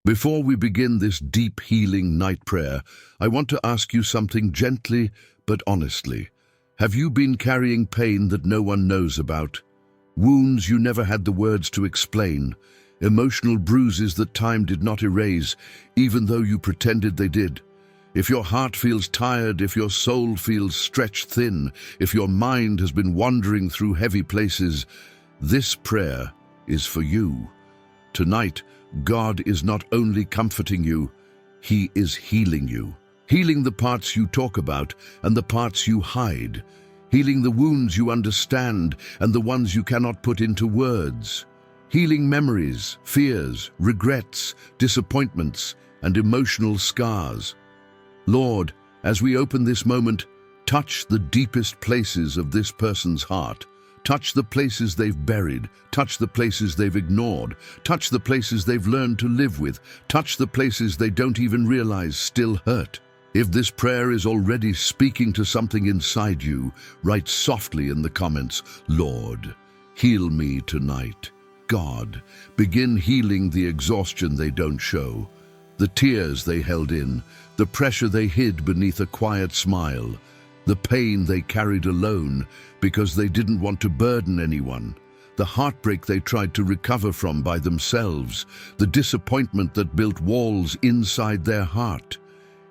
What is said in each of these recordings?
Before we begin this deep healing night prayer, I want to ask you something gently but honestly. Have you been carrying pain that no one knows about? Wounds you never had the words to explain, emotional bruises that time did not erase, even though you pretended they did. If your heart feels tired, if your soul feels stretched thin, if your mind has been wandering through heavy places, this prayer is for you. Tonight, God is not only comforting you, He is healing you. Healing the parts you talk about and the parts you hide. Healing the wounds you understand and the ones you cannot put into words. Healing memories, fears, regrets, disappointments, and emotional scars. Lord, as we open this moment, touch the deepest places of this person's heart. Touch the places they've buried. Touch the places they've ignored. Touch the places they've learned to live with. Touch the places they don't even realize still hurt. If this prayer is already speaking to something inside you, write softly in the comments, Lord, heal me tonight. God, begin healing the exhaustion they don't show, the tears they held in, the pressure they hid beneath a quiet smile, the pain they carried alone because they didn't want to burden anyone, the heartbreak they tried to recover from by themselves, the disappointment that built walls inside their heart.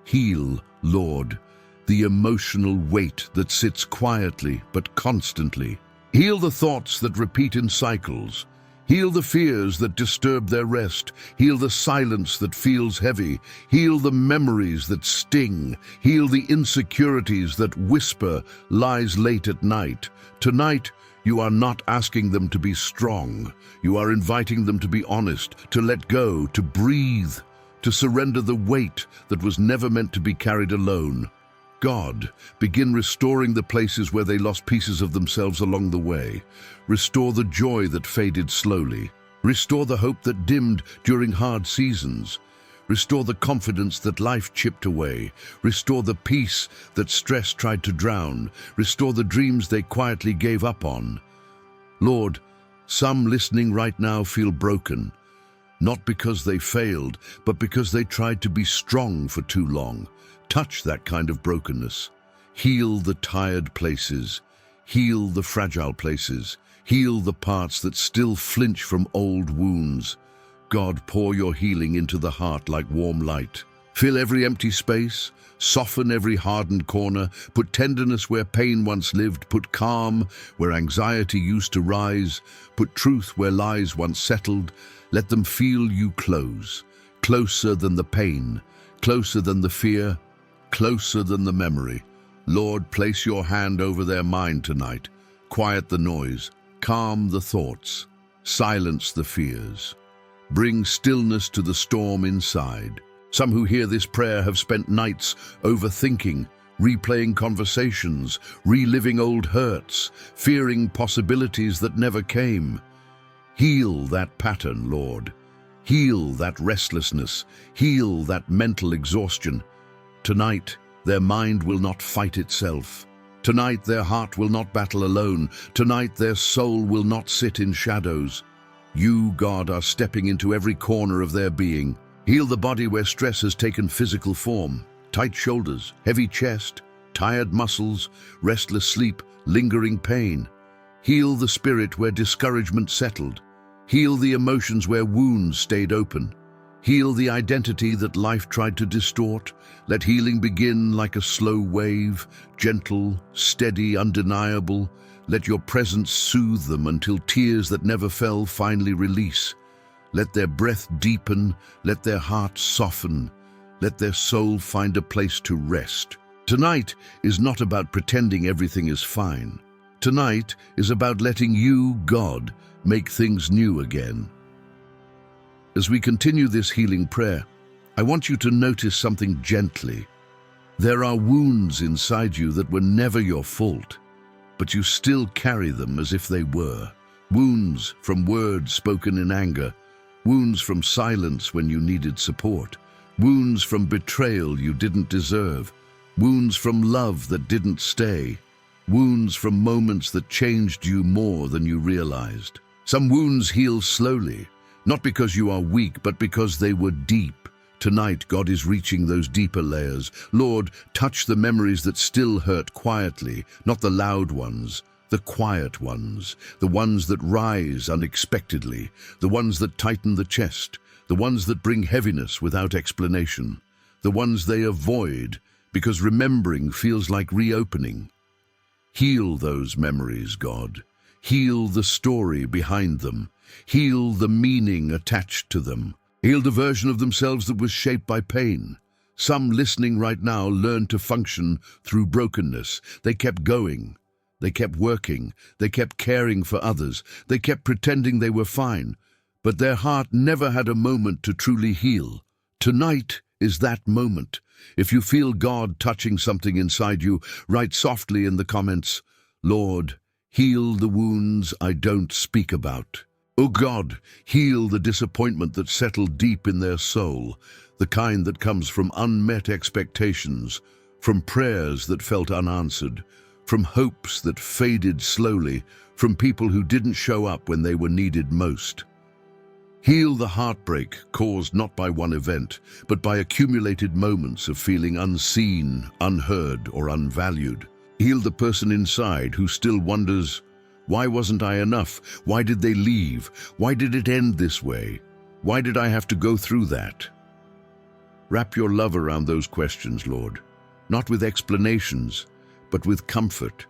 Heal, Lord, the emotional weight that sits quietly but constantly. Heal the thoughts that repeat in cycles. Heal the fears that disturb their rest. Heal the silence that feels heavy. Heal the memories that sting. Heal the insecurities that whisper lies late at night. Tonight, you are not asking them to be strong. You are inviting them to be honest, to let go, to breathe, to surrender the weight that was never meant to be carried alone. God, begin restoring the places where they lost pieces of themselves along the way. Restore the joy that faded slowly. Restore the hope that dimmed during hard seasons. Restore the confidence that life chipped away. Restore the peace that stress tried to drown. Restore the dreams they quietly gave up on. Lord, some listening right now feel broken, not because they failed, but because they tried to be strong for too long. Touch that kind of brokenness. Heal the tired places. Heal the fragile places. Heal the parts that still flinch from old wounds. God, pour your healing into the heart like warm light. Fill every empty space. Soften every hardened corner. Put tenderness where pain once lived. Put calm where anxiety used to rise. Put truth where lies once settled. Let them feel you close. Closer than the pain. Closer than the fear. Closer than the memory. Lord, place your hand over their mind tonight. Quiet the noise. Calm the thoughts. Silence the fears. Bring stillness to the storm inside. Some who hear this prayer have spent nights overthinking, replaying conversations, reliving old hurts, fearing possibilities that never came. Heal that pattern, Lord. Heal that restlessness. Heal that mental exhaustion. Tonight, their mind will not fight itself. Tonight, their heart will not battle alone. Tonight, their soul will not sit in shadows. You, God, are stepping into every corner of their being. Heal the body where stress has taken physical form. Tight shoulders, heavy chest, tired muscles, restless sleep, lingering pain. Heal the spirit where discouragement settled. Heal the emotions where wounds stayed open. Heal the identity that life tried to distort. Let healing begin like a slow wave, gentle, steady, undeniable. Let your presence soothe them until tears that never fell finally release. Let their breath deepen, let their hearts soften, let their soul find a place to rest. Tonight is not about pretending everything is fine. Tonight is about letting you, God, make things new again. As we continue this healing prayer, I want you to notice something gently. There are wounds inside you that were never your fault, but you still carry them as if they were. Wounds from words spoken in anger, wounds from silence when you needed support, wounds from betrayal you didn't deserve, wounds from love that didn't stay, wounds from moments that changed you more than you realized. Some wounds heal slowly, Not because you are weak, but because they were deep. Tonight, God is reaching those deeper layers. Lord, touch the memories that still hurt quietly, not the loud ones, the quiet ones, the ones that rise unexpectedly, the ones that tighten the chest, the ones that bring heaviness without explanation, the ones they avoid because remembering feels like reopening. Heal those memories, God. Heal the story behind them. Heal the meaning attached to them. Heal the version of themselves that was shaped by pain. Some listening right now learned to function through brokenness. They kept going. They kept working. They kept caring for others. They kept pretending they were fine. But their heart never had a moment to truly heal. Tonight is that moment. If you feel God touching something inside you, write softly in the comments, "Lord, heal the wounds I don't speak about." Oh God, heal the disappointment that settled deep in their soul, the kind that comes from unmet expectations, from prayers that felt unanswered, from hopes that faded slowly, from people who didn't show up when they were needed most. Heal the heartbreak caused not by one event, but by accumulated moments of feeling unseen, unheard, or unvalued. Heal the person inside who still wonders, why wasn't I enough? Why did they leave? Why did it end this way? Why did I have to go through that? Wrap your love around those questions, Lord, not with explanations, but with comfort.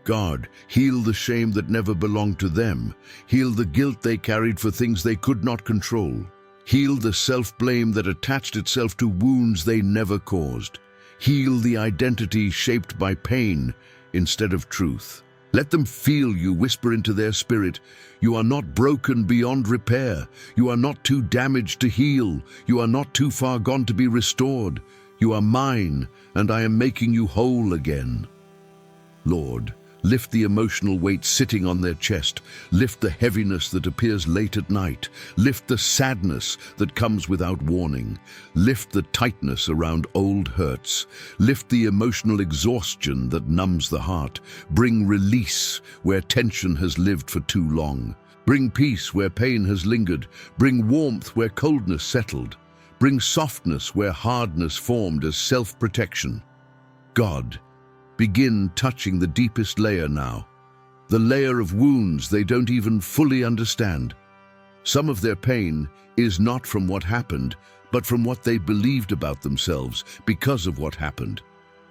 God, heal the shame that never belonged to them. Heal the guilt they carried for things they could not control. Heal the self-blame that attached itself to wounds they never caused. Heal the identity shaped by pain instead of truth. Let them feel you whisper into their spirit, "You are not broken beyond repair. You are not too damaged to heal. You are not too far gone to be restored. You are mine, and I am making you whole again." Lord, lift the emotional weight sitting on their chest. Lift the heaviness that appears late at night. Lift the sadness that comes without warning. Lift the tightness around old hurts. Lift the emotional exhaustion that numbs the heart. Bring release where tension has lived for too long. Bring peace where pain has lingered. Bring warmth where coldness settled. Bring softness where hardness formed as self-protection. God, begin touching the deepest layer now, the layer of wounds they don't even fully understand. Some of their pain is not from what happened, but from what they believed about themselves because of what happened.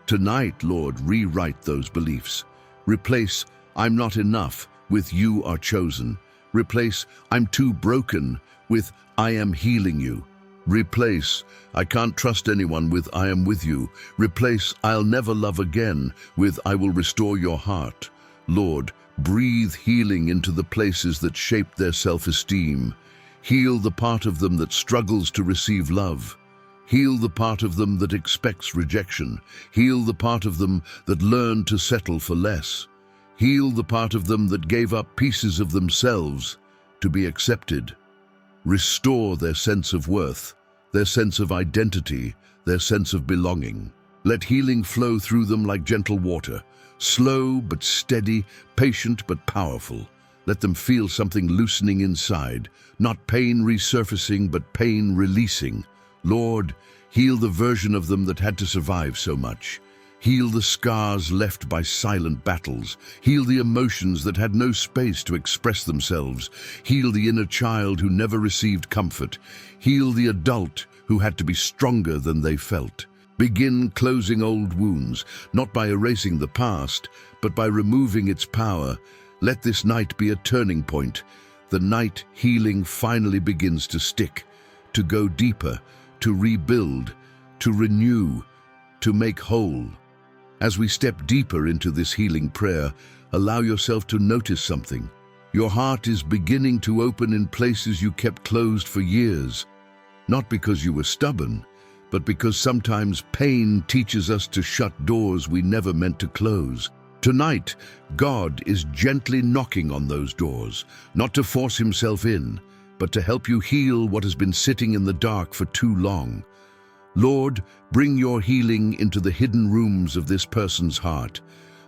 Tonight, Lord, rewrite those beliefs. Replace "I'm not enough" with "You are chosen." Replace "I'm too broken" with "I am healing you." Replace "I can't trust anyone" with "I am with you." Replace "I'll never love again" with "I will restore your heart." Lord, breathe healing into the places that shaped their self-esteem. Heal the part of them that struggles to receive love. Heal the part of them that expects rejection. Heal the part of them that learned to settle for less. Heal the part of them that gave up pieces of themselves to be accepted. Restore their sense of worth, their sense of identity, their sense of belonging. Let healing flow through them like gentle water, slow but steady, patient but powerful. Let them feel something loosening inside, not pain resurfacing, but pain releasing. Lord, heal the version of them that had to survive so much. Heal the scars left by silent battles. Heal the emotions that had no space to express themselves. Heal the inner child who never received comfort. Heal the adult who had to be stronger than they felt. Begin closing old wounds, not by erasing the past, but by removing its power. Let this night be a turning point, the night healing finally begins to stick, to go deeper, to rebuild, to renew, to make whole. As we step deeper into this healing prayer, allow yourself to notice something. Your heart is beginning to open in places you kept closed for years, not because you were stubborn, but because sometimes pain teaches us to shut doors we never meant to close. Tonight, God is gently knocking on those doors, not to force himself in, but to help you heal what has been sitting in the dark for too long. Lord, bring your healing into the hidden rooms of this person's heart,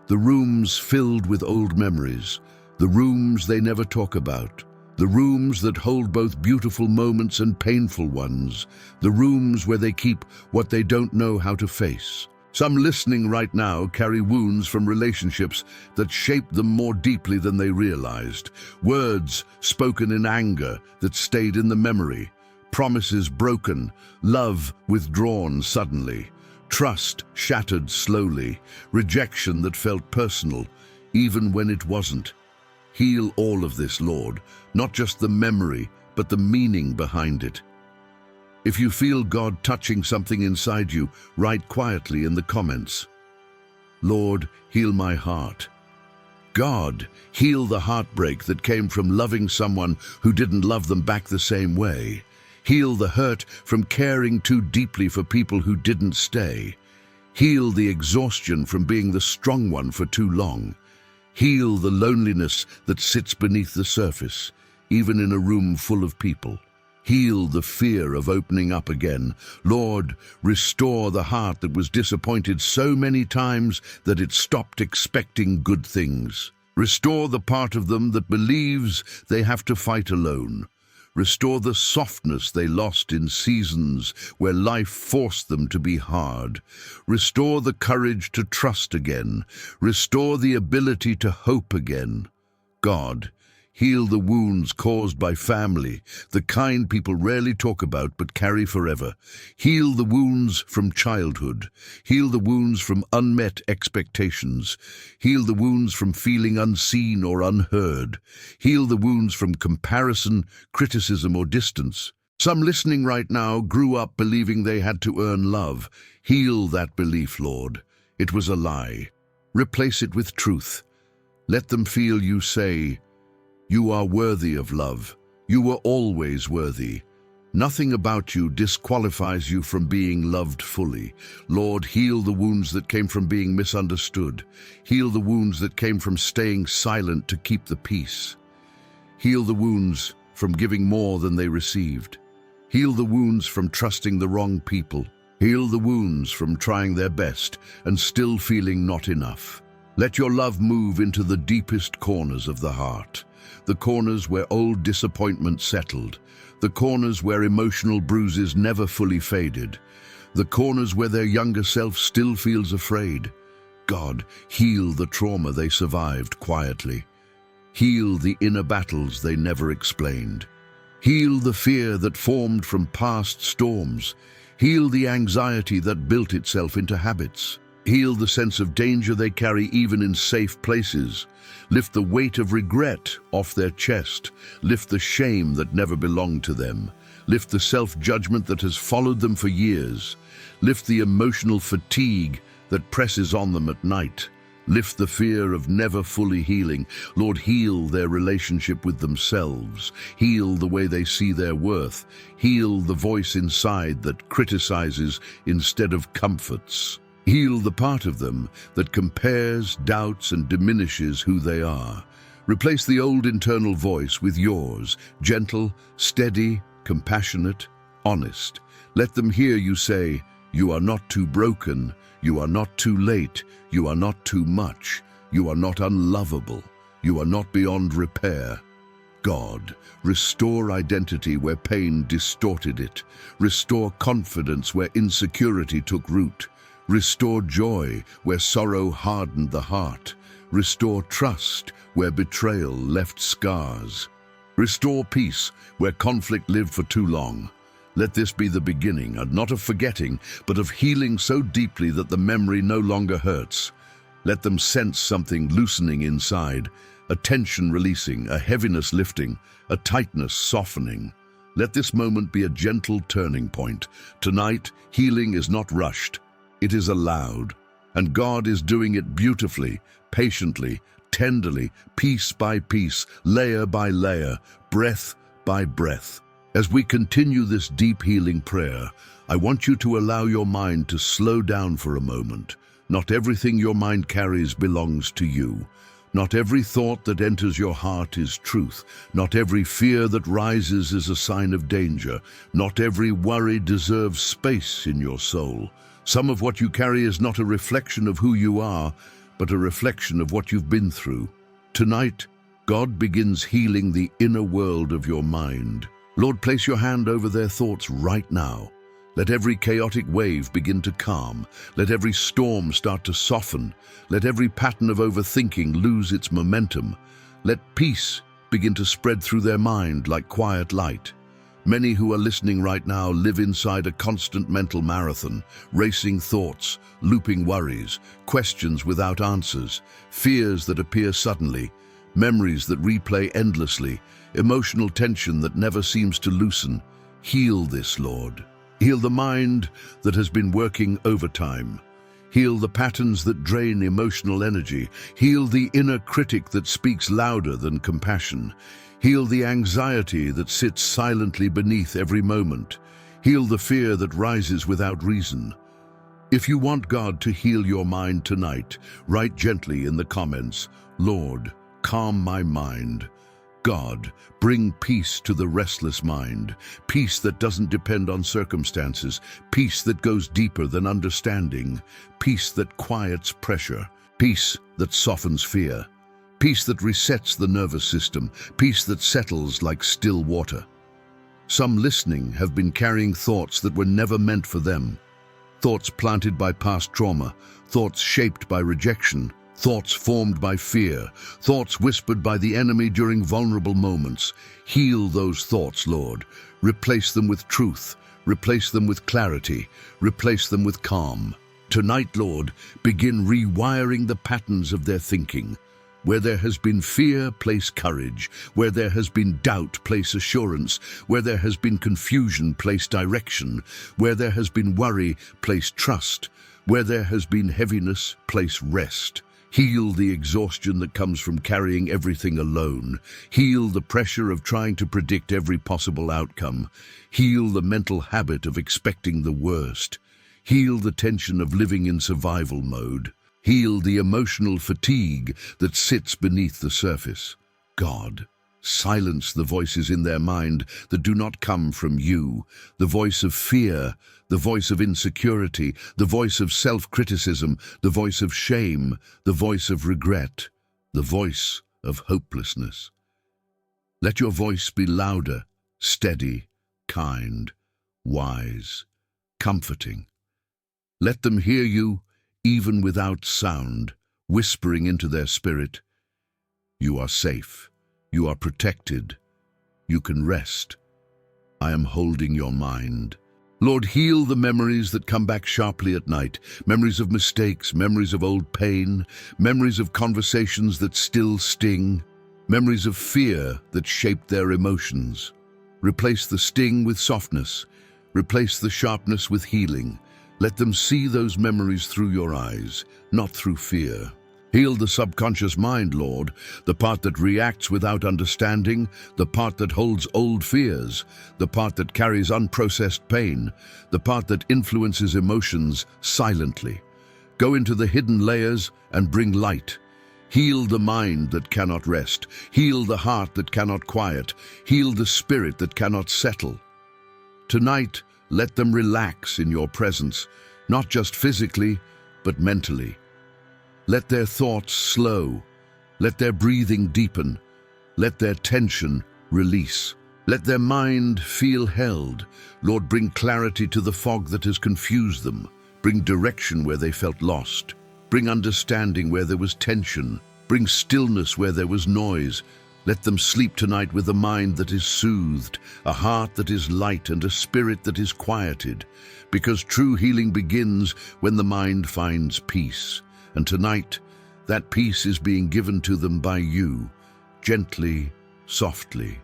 the rooms filled with old memories, the rooms they never talk about, The rooms that hold both beautiful moments and painful ones. The rooms where they keep what they don't know how to face. Some listening right now carry wounds from relationships that shaped them more deeply than they realized. Words spoken in anger that stayed in the memory. Promises broken. Love withdrawn suddenly. Trust shattered slowly. Rejection that felt personal, even when it wasn't. Heal all of this, Lord, not just the memory, but the meaning behind it. If you feel God touching something inside you, write quietly in the comments. Lord, heal my heart. God, heal the heartbreak that came from loving someone who didn't love them back the same way. Heal the hurt from caring too deeply for people who didn't stay. Heal the exhaustion from being the strong one for too long. Heal the loneliness that sits beneath the surface, even in a room full of people. Heal the fear of opening up again. Lord, restore the heart that was disappointed so many times that it stopped expecting good things. Restore the part of them that believes they have to fight alone. Restore the softness they lost in seasons where life forced them to be hard. Restore the courage to trust again. Restore the ability to hope again. God, heal the wounds caused by family, the kind people rarely talk about but carry forever. Heal the wounds from childhood. Heal the wounds from unmet expectations. Heal the wounds from feeling unseen or unheard. Heal the wounds from comparison, criticism, or distance. Some listening right now grew up believing they had to earn love. Heal that belief, Lord. It was a lie. Replace it with truth. Let them feel you say, "You are worthy of love. You were always worthy. Nothing about you disqualifies you from being loved fully." Lord, heal the wounds that came from being misunderstood. Heal the wounds that came from staying silent to keep the peace. Heal the wounds from giving more than they received. Heal the wounds from trusting the wrong people. Heal the wounds from trying their best and still feeling not enough. Let your love move into the deepest corners of the heart. The corners where old disappointment settled, the corners where emotional bruises never fully faded, the corners where their younger self still feels afraid. God, heal the trauma they survived quietly. Heal the inner battles they never explained. Heal the fear that formed from past storms. Heal the anxiety that built itself into habits. Heal the sense of danger they carry even in safe places. Lift the weight of regret off their chest. Lift the shame that never belonged to them. Lift the self-judgment that has followed them for years. Lift the emotional fatigue that presses on them at night. Lift the fear of never fully healing. Lord, heal their relationship with themselves. Heal the way they see their worth. Heal the voice inside that criticizes instead of comforts. Heal the part of them that compares, doubts, and diminishes who they are. Replace the old internal voice with yours, gentle, steady, compassionate, honest. Let them hear you say, "You are not too broken, you are not too late, you are not too much, you are not unlovable, you are not beyond repair." God, restore identity where pain distorted it. Restore confidence where insecurity took root. Restore joy where sorrow hardened the heart. Restore trust where betrayal left scars. Restore peace where conflict lived for too long. Let this be the beginning, and not of forgetting, but of healing so deeply that the memory no longer hurts. Let them sense something loosening inside, a tension releasing, a heaviness lifting, a tightness softening. Let this moment be a gentle turning point. Tonight, healing is not rushed. It is allowed, and God is doing it beautifully, patiently, tenderly, piece by piece, layer by layer, breath by breath. As we continue this deep healing prayer, I want you to allow your mind to slow down for a moment. Not everything your mind carries belongs to you. Not every thought that enters your heart is truth. Not every fear that rises is a sign of danger. Not every worry deserves space in your soul. Some of what you carry is not a reflection of who you are, but a reflection of what you've been through. Tonight, God begins healing the inner world of your mind. Lord, place your hand over their thoughts right now. Let every chaotic wave begin to calm. Let every storm start to soften. Let every pattern of overthinking lose its momentum. Let peace begin to spread through their mind like quiet light. Many who are listening right now live inside a constant mental marathon, racing thoughts, looping worries, questions without answers, fears that appear suddenly, memories that replay endlessly, emotional tension that never seems to loosen. Heal this, Lord. Heal the mind that has been working overtime. Heal the patterns that drain emotional energy. Heal the inner critic that speaks louder than compassion. Heal the anxiety that sits silently beneath every moment. Heal the fear that rises without reason. If you want God to heal your mind tonight, write gently in the comments, "Lord, calm my mind." God, bring peace to the restless mind, peace that doesn't depend on circumstances, peace that goes deeper than understanding, peace that quiets pressure, peace that softens fear, peace that resets the nervous system, peace that settles like still water. Some listening have been carrying thoughts that were never meant for them, thoughts planted by past trauma, thoughts shaped by rejection, thoughts formed by fear, thoughts whispered by the enemy during vulnerable moments. Heal those thoughts, Lord. Replace them with truth. Replace them with clarity. Replace them with calm. Tonight, Lord, begin rewiring the patterns of their thinking. Where there has been fear, place courage. Where there has been doubt, place assurance. Where there has been confusion, place direction. Where there has been worry, place trust. Where there has been heaviness, place rest. Heal the exhaustion that comes from carrying everything alone. Heal the pressure of trying to predict every possible outcome. Heal the mental habit of expecting the worst. Heal the tension of living in survival mode. Heal the emotional fatigue that sits beneath the surface. God, silence the voices in their mind that do not come from you, the voice of fear, the voice of insecurity, the voice of self-criticism, the voice of shame, the voice of regret, the voice of hopelessness. Let your voice be louder, steady, kind, wise, comforting. Let them hear you even without sound, whispering into their spirit, "You are safe. You are protected. You can rest. I am holding your mind." Lord, heal the memories that come back sharply at night, memories of mistakes, memories of old pain, memories of conversations that still sting, memories of fear that shaped their emotions. Replace the sting with softness. Replace the sharpness with healing. Let them see those memories through your eyes, not through fear. Heal the subconscious mind, Lord, the part that reacts without understanding, the part that holds old fears, the part that carries unprocessed pain, the part that influences emotions silently. Go into the hidden layers and bring light. Heal the mind that cannot rest. Heal the heart that cannot quiet. Heal the spirit that cannot settle. Tonight, let them relax in your presence, not just physically, but mentally. Let their thoughts slow. Let their breathing deepen. Let their tension release. Let their mind feel held. Lord, bring clarity to the fog that has confused them. Bring direction where they felt lost. Bring understanding where there was tension. Bring stillness where there was noise. Let them sleep tonight with a mind that is soothed, a heart that is light, and a spirit that is quieted. Because true healing begins when the mind finds peace. And tonight, that peace is being given to them by you, gently, softly,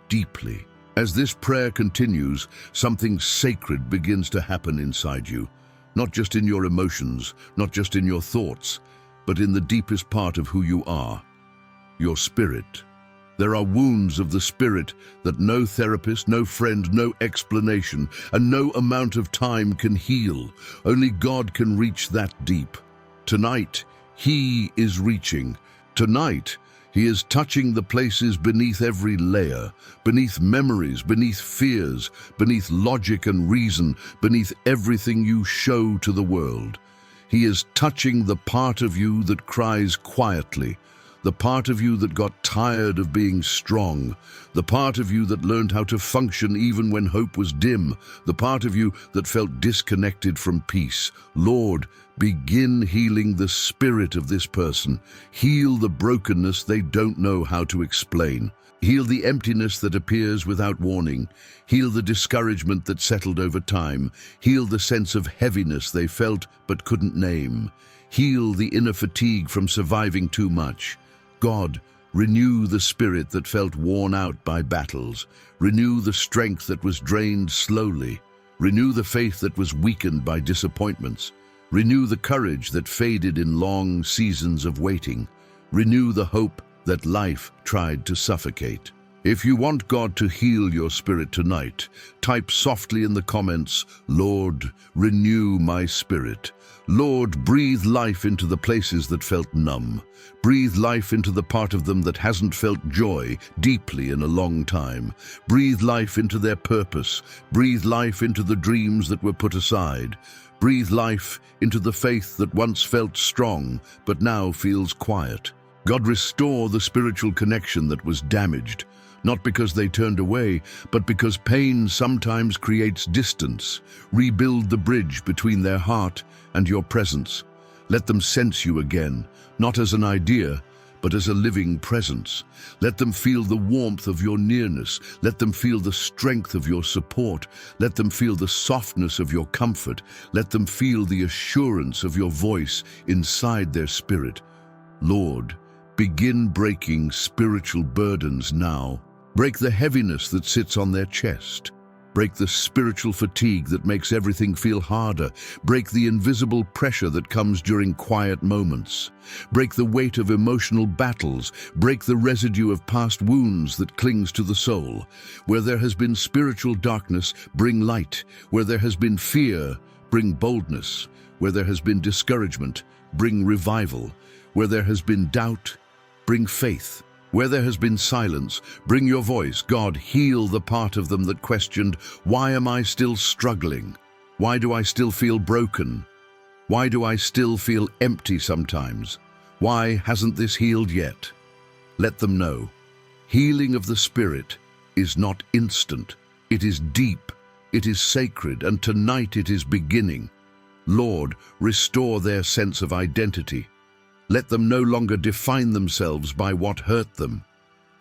deeply. As this prayer continues, something sacred begins to happen inside you, not just in your emotions, not just in your thoughts, but in the deepest part of who you are, your spirit. There are wounds of the spirit that no therapist, no friend, no explanation, and no amount of time can heal. Only God can reach that deep. Tonight, He is reaching. Tonight, He is touching the places beneath every layer, beneath memories, beneath fears, beneath logic and reason, beneath everything you show to the world. He is touching the part of you that cries quietly, the part of you that got tired of being strong, the part of you that learned how to function even when hope was dim, the part of you that felt disconnected from peace. Lord, begin healing the spirit of this person. Heal the brokenness they don't know how to explain. Heal the emptiness that appears without warning. Heal the discouragement that settled over time. Heal the sense of heaviness they felt but couldn't name. Heal the inner fatigue from surviving too much. God, renew the spirit that felt worn out by battles. Renew the strength that was drained slowly. Renew the faith that was weakened by disappointments. Renew the courage that faded in long seasons of waiting. Renew the hope that life tried to suffocate. If you want God to heal your spirit tonight, type softly in the comments, "Lord, renew my spirit." Lord, breathe life into the places that felt numb. Breathe life into the part of them that hasn't felt joy deeply in a long time. Breathe life into their purpose. Breathe life into the dreams that were put aside. Breathe life into the faith that once felt strong but now feels quiet. God, restore the spiritual connection that was damaged, not because they turned away, but because pain sometimes creates distance. Rebuild the bridge between their heart and your presence. Let them sense you again, not as an idea, but as a living presence. Let them feel the warmth of your nearness. Let them feel the strength of your support. Let them feel the softness of your comfort. Let them feel the assurance of your voice inside their spirit. Lord, begin breaking spiritual burdens now. Break the heaviness that sits on their chest. Break the spiritual fatigue that makes everything feel harder. Break the invisible pressure that comes during quiet moments. Break the weight of emotional battles. Break the residue of past wounds that clings to the soul. Where there has been spiritual darkness, bring light. Where there has been fear, bring boldness. Where there has been discouragement, bring revival. Where there has been doubt, bring faith. Where there has been silence, bring your voice. God, heal the part of them that questioned, why am I still struggling? Why do I still feel broken? Why do I still feel empty sometimes? Why hasn't this healed yet? Let them know. Healing of the spirit is not instant. It is deep. It is sacred, and tonight it is beginning. Lord, restore their sense of identity. Let them no longer define themselves by what hurt them.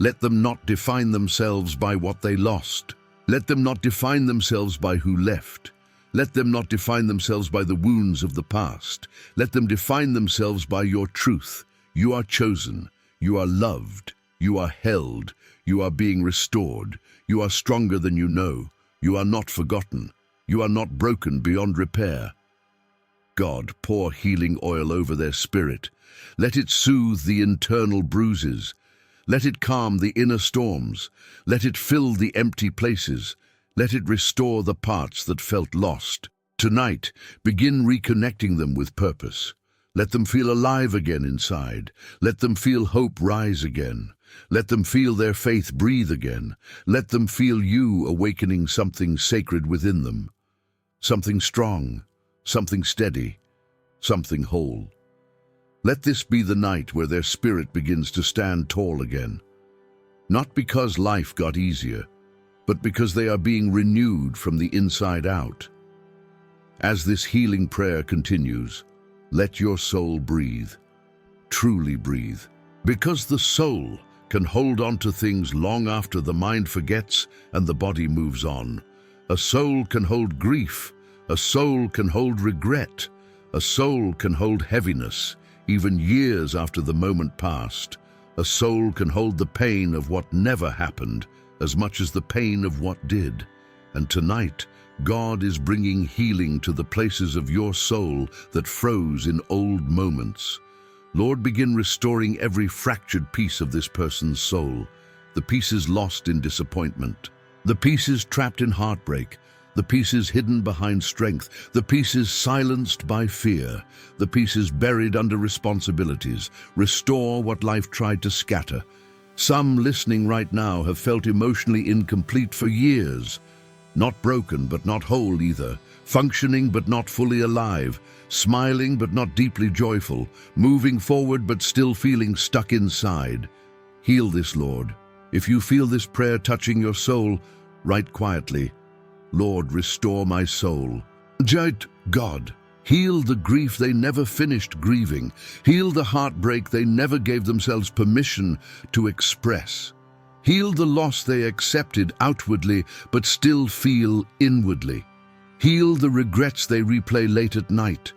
Let them not define themselves by what they lost. Let them not define themselves by who left. Let them not define themselves by the wounds of the past. Let them define themselves by your truth. You are chosen. You are loved. You are held. You are being restored. You are stronger than you know. You are not forgotten. You are not broken beyond repair. God, pour healing oil over their spirit. Let it soothe the internal bruises. Let it calm the inner storms. Let it fill the empty places. Let it restore the parts that felt lost. Tonight, begin reconnecting them with purpose. Let them feel alive again inside. Let them feel hope rise again. Let them feel their faith breathe again. Let them feel you awakening something sacred within them. Something strong, something steady, something whole. Let this be the night where their spirit begins to stand tall again. Not because life got easier, but because they are being renewed from the inside out. As this healing prayer continues, let your soul breathe, truly breathe, because the soul can hold on to things long after the mind forgets and the body moves on. A soul can hold grief, a soul can hold regret, a soul can hold heaviness, even years after the moment passed. A soul can hold the pain of what never happened as much as the pain of what did. And tonight, God is bringing healing to the places of your soul that froze in old moments. Lord, begin restoring every fractured piece of this person's soul, the pieces lost in disappointment, the pieces trapped in heartbreak, the pieces hidden behind strength, the pieces silenced by fear, the pieces buried under responsibilities. Restore what life tried to scatter. Some listening right now have felt emotionally incomplete for years. Not broken, but not whole either. functioning but not fully alive, smiling but not deeply joyful, moving forward but still feeling stuck inside. Heal this, Lord. If you feel this prayer touching your soul, write quietly, Lord, restore my soul. God, heal the grief they never finished grieving. Heal the heartbreak they never gave themselves permission to express. Heal the loss they accepted outwardly but still feel inwardly. Heal the regrets they replay late at night.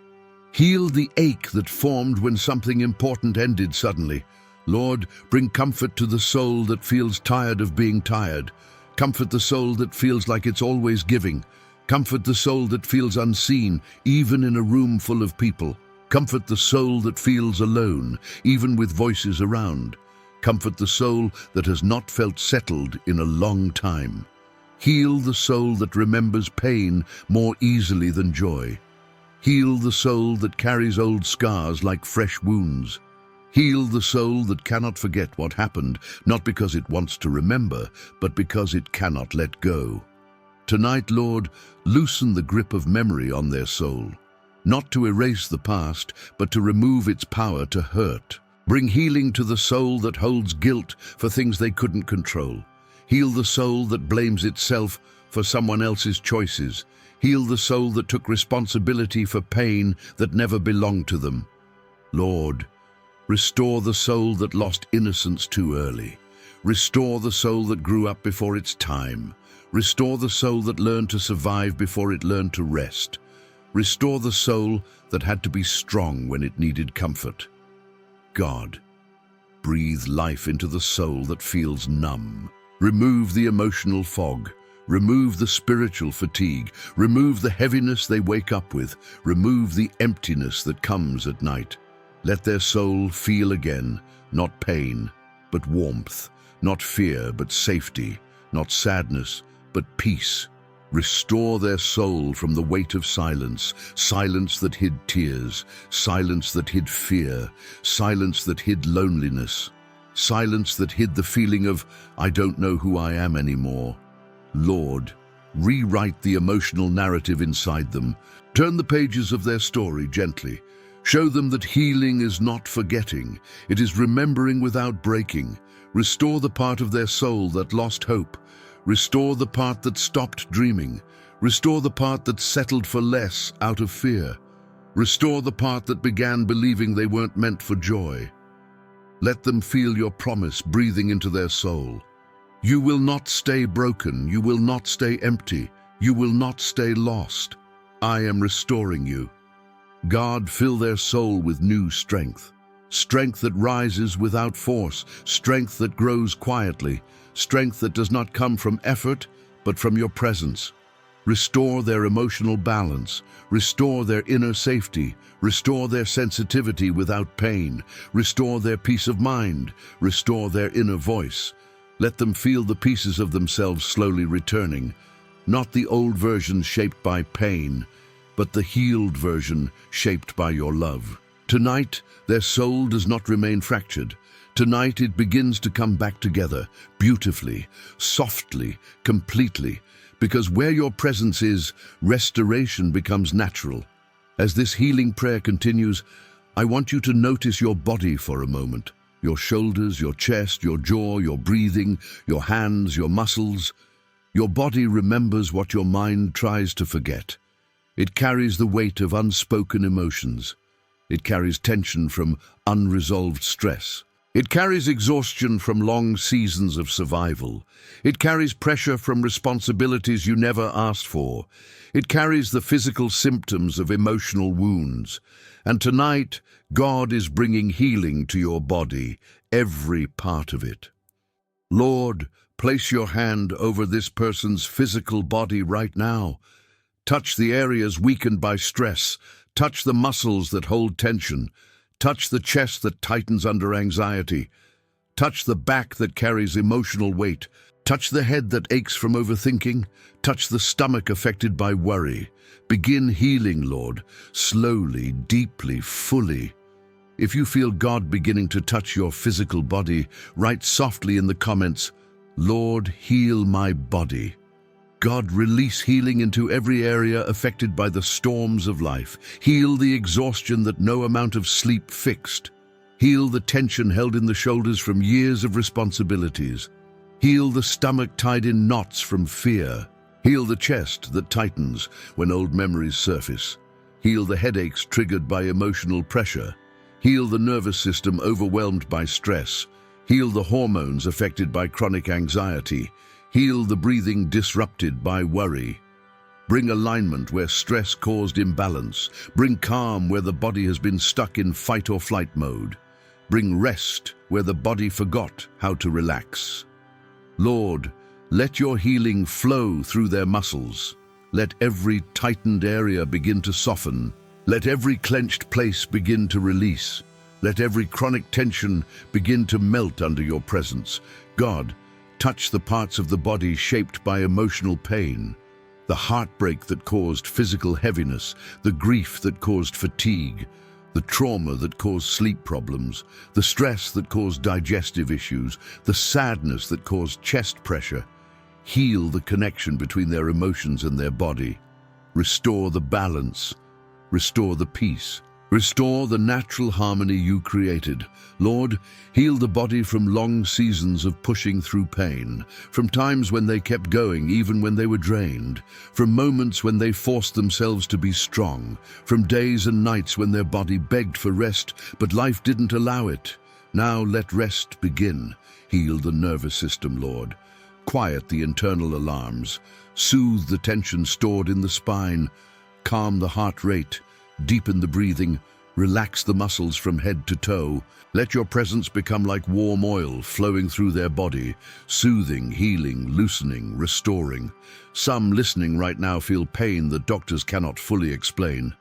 Heal the ache that formed when something important ended suddenly. Lord, bring comfort to the soul that feels tired of being tired. Comfort the soul that feels like it's always giving. Comfort the soul that feels unseen, even in a room full of people. Comfort the soul that feels alone, even with voices around. Comfort the soul that has not felt settled in a long time. Heal the soul that remembers pain more easily than joy. Heal the soul that carries old scars like fresh wounds. Heal the soul that cannot forget what happened, not because it wants to remember, but because it cannot let go. Tonight, Lord, loosen the grip of memory on their soul, not to erase the past, but to remove its power to hurt. Bring healing to the soul that holds guilt for things they couldn't control. Heal the soul that blames itself for someone else's choices. Heal the soul that took responsibility for pain that never belonged to them. Lord, restore the soul that lost innocence too early. Restore the soul that grew up before its time. Restore the soul that learned to survive before it learned to rest. Restore the soul that had to be strong when it needed comfort. God, breathe life into the soul that feels numb. Remove the emotional fog. Remove the spiritual fatigue. Remove the heaviness they wake up with. Remove the emptiness that comes at night. Let their soul feel again, not pain, but warmth, not fear, but safety, not sadness, but peace. Restore their soul from the weight of silence, silence that hid tears, silence that hid fear, silence that hid loneliness, silence that hid the feeling of, I don't know who I am anymore. Lord, rewrite the emotional narrative inside them. Turn the pages of their story gently. Show them that healing is not forgetting. It is remembering without breaking. Restore the part of their soul that lost hope. Restore the part that stopped dreaming. Restore the part that settled for less out of fear. Restore the part that began believing they weren't meant for joy. Let them feel your promise breathing into their soul. You will not stay broken. You will not stay empty. You will not stay lost. I am restoring you. God, fill their soul with new strength. Strength that rises without force. Strength that grows quietly. Strength that does not come from effort, but from your presence. Restore their emotional balance. Restore their inner safety. Restore their sensitivity without pain. Restore their peace of mind. Restore their inner voice. Let them feel the pieces of themselves slowly returning, not the old version shaped by pain, but the healed version shaped by your love. Tonight, their soul does not remain fractured. Tonight, it begins to come back together, beautifully, softly, completely, because where your presence is, restoration becomes natural. As this healing prayer continues, I want you to notice your body for a moment. Your shoulders, your chest, your jaw, your breathing, your hands, your muscles. Your body remembers what your mind tries to forget. It carries the weight of unspoken emotions. It carries tension from unresolved stress. It carries exhaustion from long seasons of survival. It carries pressure from responsibilities you never asked for. It carries the physical symptoms of emotional wounds. And tonight, God is bringing healing to your body, every part of it. Lord, place your hand over this person's physical body right now. Touch the areas weakened by stress. Touch the muscles that hold tension. Touch the chest that tightens under anxiety. Touch the back that carries emotional weight. Touch the head that aches from overthinking. Touch the stomach affected by worry. Begin healing, Lord, slowly, deeply, fully. If you feel God beginning to touch your physical body, write softly in the comments, Lord, heal my body. God, release healing into every area affected by the storms of life. Heal the exhaustion that no amount of sleep fixed. Heal the tension held in the shoulders from years of responsibilities. Heal the stomach tied in knots from fear. Heal the chest that tightens when old memories surface. Heal the headaches triggered by emotional pressure. Heal the nervous system overwhelmed by stress. Heal the hormones affected by chronic anxiety. Heal the breathing disrupted by worry. Bring alignment where stress caused imbalance. Bring calm where the body has been stuck in fight or flight mode. Bring rest where the body forgot how to relax. Lord, let your healing flow through their muscles. Let every tightened area begin to soften. Let every clenched place begin to release. Let every chronic tension begin to melt under your presence. God, touch the parts of the body shaped by emotional pain, the heartbreak that caused physical heaviness, the grief that caused fatigue, the trauma that caused sleep problems, the stress that caused digestive issues, the sadness that caused chest pressure. Heal the connection between their emotions and their body. Restore the balance. Restore the peace. Restore the natural harmony you created. Lord, heal the body from long seasons of pushing through pain, from times when they kept going even when they were drained, from moments when they forced themselves to be strong, from days and nights when their body begged for rest, but life didn't allow it. Now let rest begin. Heal the nervous system, Lord. Quiet the internal alarms. Soothe the tension stored in the spine. Calm the heart rate. Deepen the breathing, relax the muscles from head to toe. Let your presence become like warm oil flowing through their body, soothing, healing, loosening, restoring. Some listening right now feel pain that doctors cannot fully explain.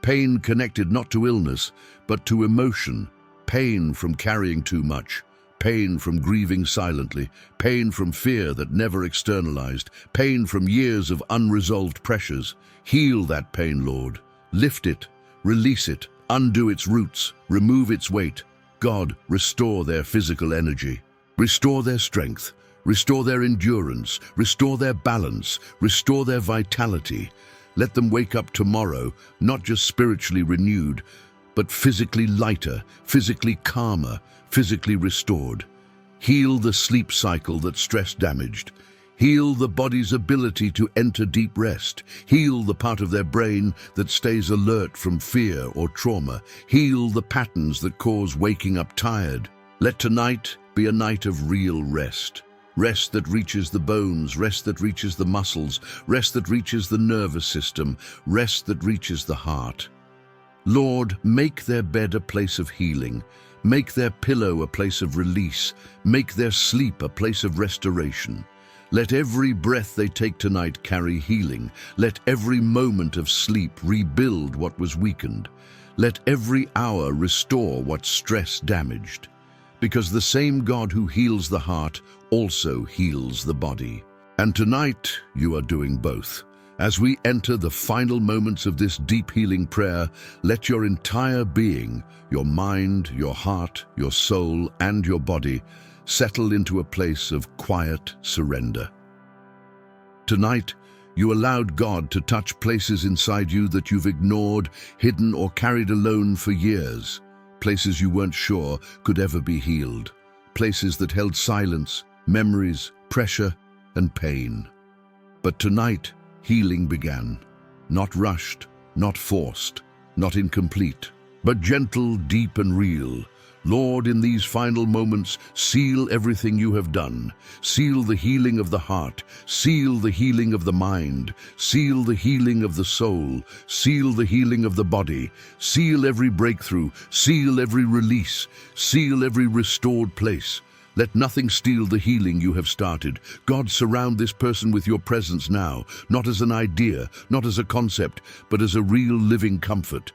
Pain connected not to illness, but to emotion. Pain from carrying too much. Pain from grieving silently. Pain from fear that never externalized. Pain from years of unresolved pressures. Heal that pain, Lord. Lift it, release it, undo its roots, remove its weight. God, restore their physical energy. Restore their strength. Restore their endurance. Restore their balance. Restore their vitality. Let them wake up tomorrow, not just spiritually renewed, but physically lighter, physically calmer, physically restored. Heal the sleep cycle that stress damaged. Heal the body's ability to enter deep rest. Heal the part of their brain that stays alert from fear or trauma. Heal the patterns that cause waking up tired. Let tonight be a night of real rest. Rest that reaches the bones, rest that reaches the muscles, rest that reaches the nervous system, rest that reaches the heart. Lord, make their bed a place of healing. Make their pillow a place of release. Make their sleep a place of restoration. Let every breath they take tonight carry healing. Let every moment of sleep rebuild what was weakened. Let every hour restore what stress damaged. Because the same God who heals the heart also heals the body. And tonight, you are doing both. As we enter the final moments of this deep healing prayer, let your entire being, your mind, your heart, your soul, and your body settle into a place of quiet surrender. Tonight, you allowed God to touch places inside you that you've ignored, hidden, or carried alone for years. Places you weren't sure could ever be healed. Places that held silence, memories, pressure, and pain. But tonight, healing began. Not rushed, not forced, not incomplete, but gentle, deep, and real. Lord, in these final moments, seal everything you have done. Seal the healing of the heart. Seal the healing of the mind. Seal the healing of the soul. Seal the healing of the body. Seal every breakthrough. Seal every release. Seal every restored place. Let nothing steal the healing you have started. God, surround this person with your presence now, not as an idea, not as a concept, but as a real living comfort.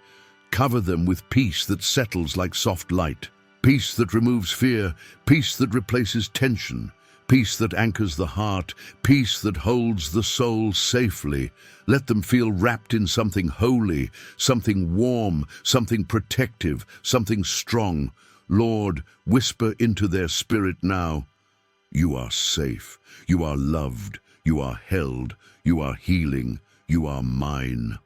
Cover them with peace that settles like soft light. Peace that removes fear, peace that replaces tension, peace that anchors the heart, peace that holds the soul safely. Let them feel wrapped in something holy, something warm, something protective, something strong. Lord, whisper into their spirit now, you are safe, you are loved, You are held, you are healing, you are mine.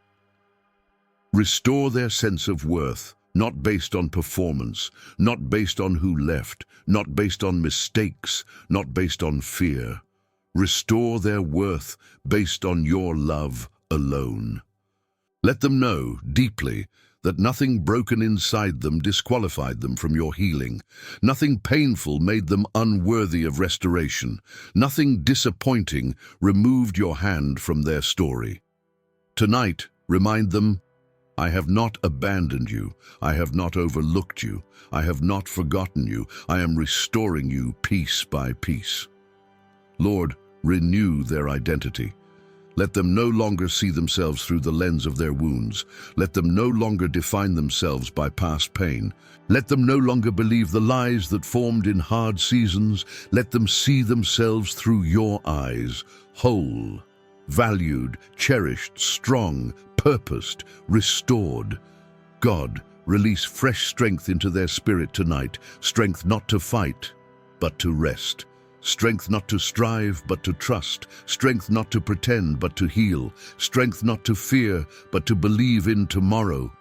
Restore their sense of worth, not based on performance, not based on who left, not based on mistakes, not based on fear. Restore their worth based on your love alone. Let them know deeply that nothing broken inside them disqualified them from your healing. Nothing painful made them unworthy of restoration. Nothing disappointing removed your hand from their story. Tonight, remind them, I have not abandoned you. I have not overlooked you. I have not forgotten you. I am restoring you piece by piece. Lord, renew their identity. Let them no longer see themselves through the lens of their wounds. Let them no longer define themselves by past pain. Let them no longer believe the lies that formed in hard seasons. Let them see themselves through your eyes, whole, valued, cherished, strong, purposed, restored. God, release fresh strength into their spirit tonight, strength not to fight, but to rest. Strength not to strive, but to trust. Strength not to pretend, but to heal. Strength not to fear, but to believe in tomorrow.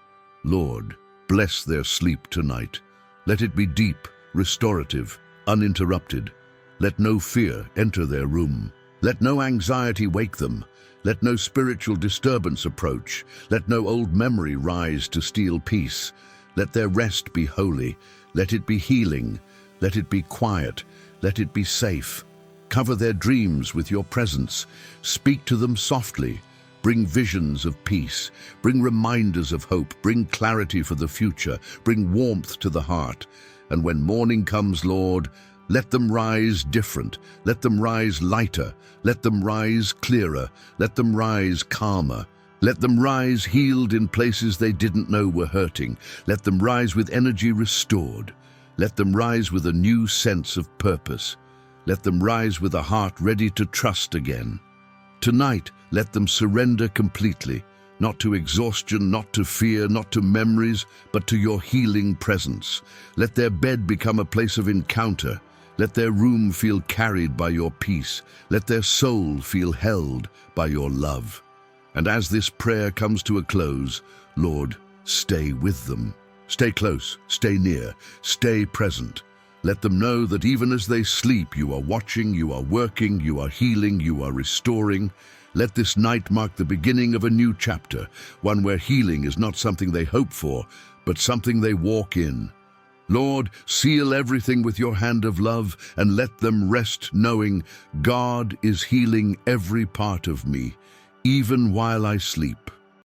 Lord, bless their sleep tonight. Let it be deep, restorative, uninterrupted. Let no fear enter their room. Let no anxiety wake them. Let no spiritual disturbance approach. Let no old memory rise to steal peace. Let their rest be holy. Let it be healing. Let it be quiet. Let it be safe. Cover their dreams with your presence. Speak to them softly. Bring visions of peace. Bring reminders of hope. Bring clarity for the future. Bring warmth to the heart. And when morning comes, Lord, let them rise different. Let them rise lighter. Let them rise clearer. Let them rise calmer. Let them rise healed in places they didn't know were hurting. Let them rise with energy restored. Let them rise with a new sense of purpose. Let them rise with a heart ready to trust again. Tonight, let them surrender completely, not to exhaustion, not to fear, not to memories, but to your healing presence. Let their bed become a place of encounter. Let their room feel carried by your peace. Let their soul feel held by your love. And as this prayer comes to a close, Lord, stay with them. Stay close, stay near, stay present. Let them know that even as they sleep, you are watching, you are working, you are healing, you are restoring. Let this night mark the beginning of a new chapter, one where healing is not something they hope for, but something they walk in. Lord, seal everything with your hand of love and let them rest knowing God is healing every part of me, even while I sleep.